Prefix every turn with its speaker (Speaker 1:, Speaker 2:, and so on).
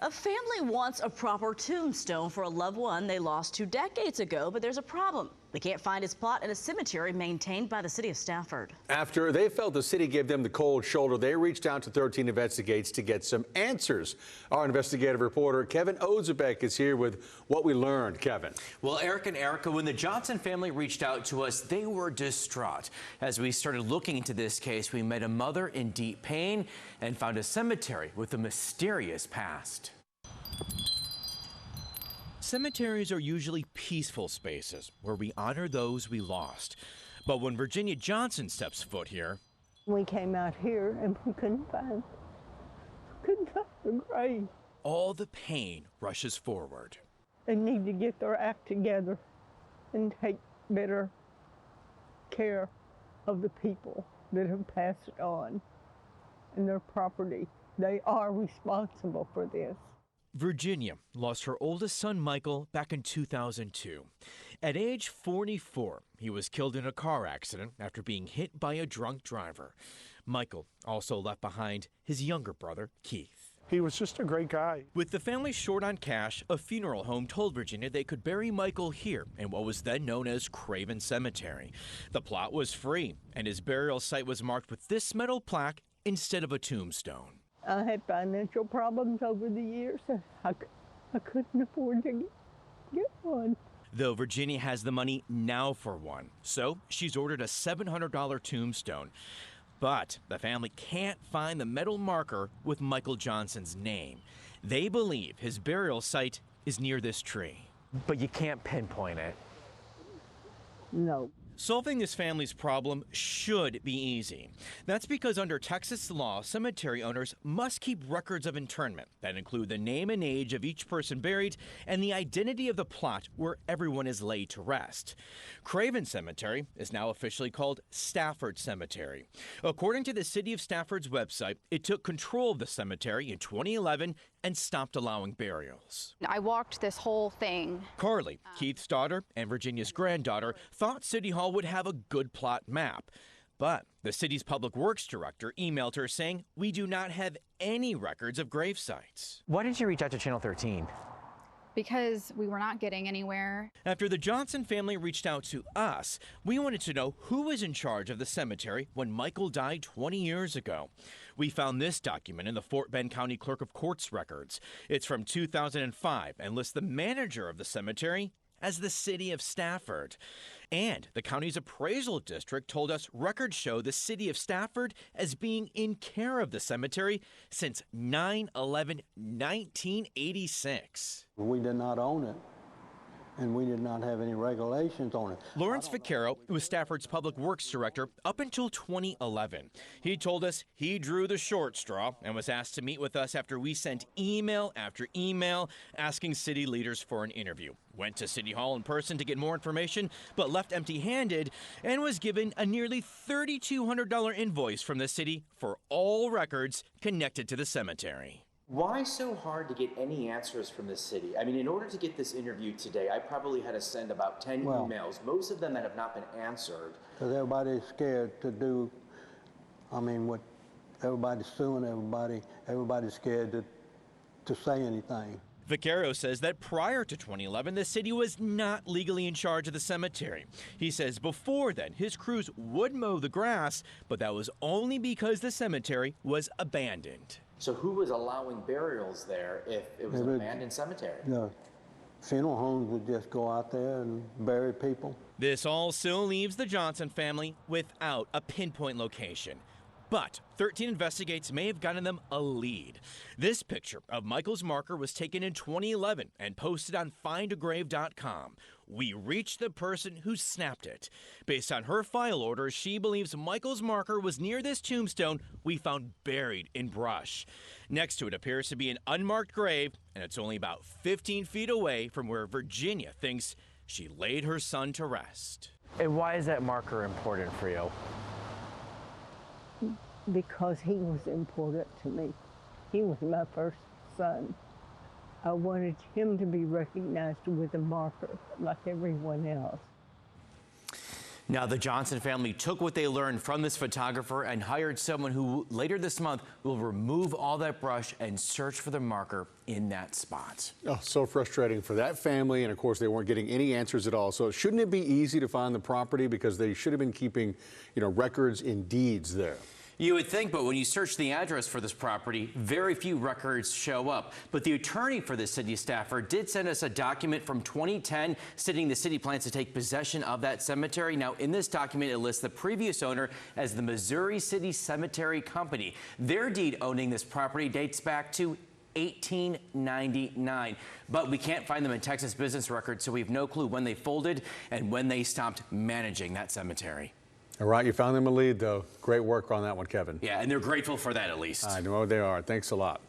Speaker 1: A family wants a proper tombstone for a loved one they lost 2 decades ago, but there's a problem. They can't find his plot in a cemetery maintained by the City of Stafford.
Speaker 2: After they felt the city gave them the cold shoulder, they reached out to 13 Investigates to get some answers. Our investigative reporter Kevin Ozebek is here with what we learned. Kevin.
Speaker 3: Well, Eric and Erica, when the Johnson family reached out to us, they were distraught. As we started looking into this case, we met a mother in deep pain and found a cemetery with a mysterious past. Cemeteries are usually peaceful spaces where we honor those we lost. But when Virginia Johnson steps foot here,
Speaker 4: we came out here and we couldn't find the grave.
Speaker 3: All the pain rushes forward.
Speaker 4: They need to get their act together and take better care of the people that have passed on and their property. They are responsible for this.
Speaker 3: Virginia lost her oldest son, Michael, back in 2002. At age 44, he was killed in a car accident after being hit by a drunk driver. Michael also left behind his younger brother, Keith.
Speaker 5: He was just a great guy.
Speaker 3: With the family short on cash, a funeral home told Virginia they could bury Michael here in what was then known as Craven Cemetery. The plot was free, and his burial site was marked with this metal plaque instead of a tombstone.
Speaker 4: I had financial problems over the years. I couldn't afford to get one.
Speaker 3: Though Virginia has the money now for one, so she's ordered a $700 tombstone. But the family can't find the metal marker with Michael Johnson's name. They believe his burial site is near this tree.
Speaker 6: But you can't pinpoint it.
Speaker 4: No.
Speaker 3: Solving this family's problem should be easy. That's because under Texas law, cemetery owners must keep records of interment that include the name and age of each person buried and the identity of the plot where everyone is laid to rest. Craven Cemetery is now officially called Stafford Cemetery. According to the City of Stafford's website, it took control of the cemetery in 2011 and stopped allowing burials.
Speaker 7: I walked this whole thing.
Speaker 3: Carly, Keith's daughter and Virginia's granddaughter, thought City Hall would have a good plot map. But the city's public works director emailed her saying, "We do not have any records of grave sites."
Speaker 6: Why did you reach out to Channel 13?
Speaker 7: Because we were not getting anywhere.
Speaker 3: After the Johnson family reached out to us, we wanted to know who was in charge of the cemetery when Michael died 20 years ago. We found this document in the Fort Bend County Clerk of Courts records. It's from 2005 and lists the manager of the cemetery as the City of Stafford. And the county's appraisal district told us records show the City of Stafford as being in care of the cemetery since 9/11/1986.
Speaker 8: We did not own it, and we did not have any regulations on it.
Speaker 3: Lawrence Vaccaro was Stafford's public works director up until 2011. He told us he drew the short straw and was asked to meet with us after we sent email after email asking city leaders for an interview. Went to City Hall in person to get more information, but left empty-handed and was given a nearly $3,200 invoice from the city for all records connected to the cemetery.
Speaker 9: Why so hard to get any answers from the city? I mean, in order to get this interview today, I probably had to send about 10 emails, most of them that have not been answered.
Speaker 8: Because everybody's scared to do, what everybody's suing everybody, everybody's scared to say anything.
Speaker 3: Vaccaro says that prior to 2011, the city was not legally in charge of the cemetery. He says before then, his crews would mow the grass, but that was only because the cemetery was abandoned.
Speaker 9: So who was allowing burials there if it was an abandoned cemetery?
Speaker 8: The funeral homes would just go out there and bury people.
Speaker 3: This all still leaves the Johnson family without a pinpoint location. But 13 Investigates may have gotten them a lead. This picture of Michael's marker was taken in 2011 and posted on findagrave.com. We reached the person who snapped it. Based on her file order, she believes Michael's marker was near this tombstone we found buried in brush. Next to it appears to be an unmarked grave, and it's only about 15 feet away from where Virginia thinks she laid her son to rest.
Speaker 6: And why is that marker important for you?
Speaker 4: Because he was important to me. He was my first son. I wanted him to be recognized with a marker like everyone else.
Speaker 3: Now, the Johnson family took what they learned from this photographer and hired someone who later this month will remove all that brush and search for the marker in that spot.
Speaker 2: Oh, so frustrating for that family. And of course, they weren't getting any answers at all. So shouldn't it be easy to find the property, because they should have been keeping, records and deeds there?
Speaker 3: You would think, but when you search the address for this property, very few records show up. But the attorney for the City of Stafford did send us a document from 2010 stating the city plans to take possession of that cemetery. Now, in this document, it lists the previous owner as the Missouri City Cemetery Company. Their deed owning this property dates back to 1899, but we can't find them in Texas business records, so we have no clue when they folded and when they stopped managing that cemetery.
Speaker 2: All right, you found them a lead, though. Great work on that one, Kevin.
Speaker 3: Yeah, and they're grateful for that, at least.
Speaker 2: I know they are. Thanks a lot.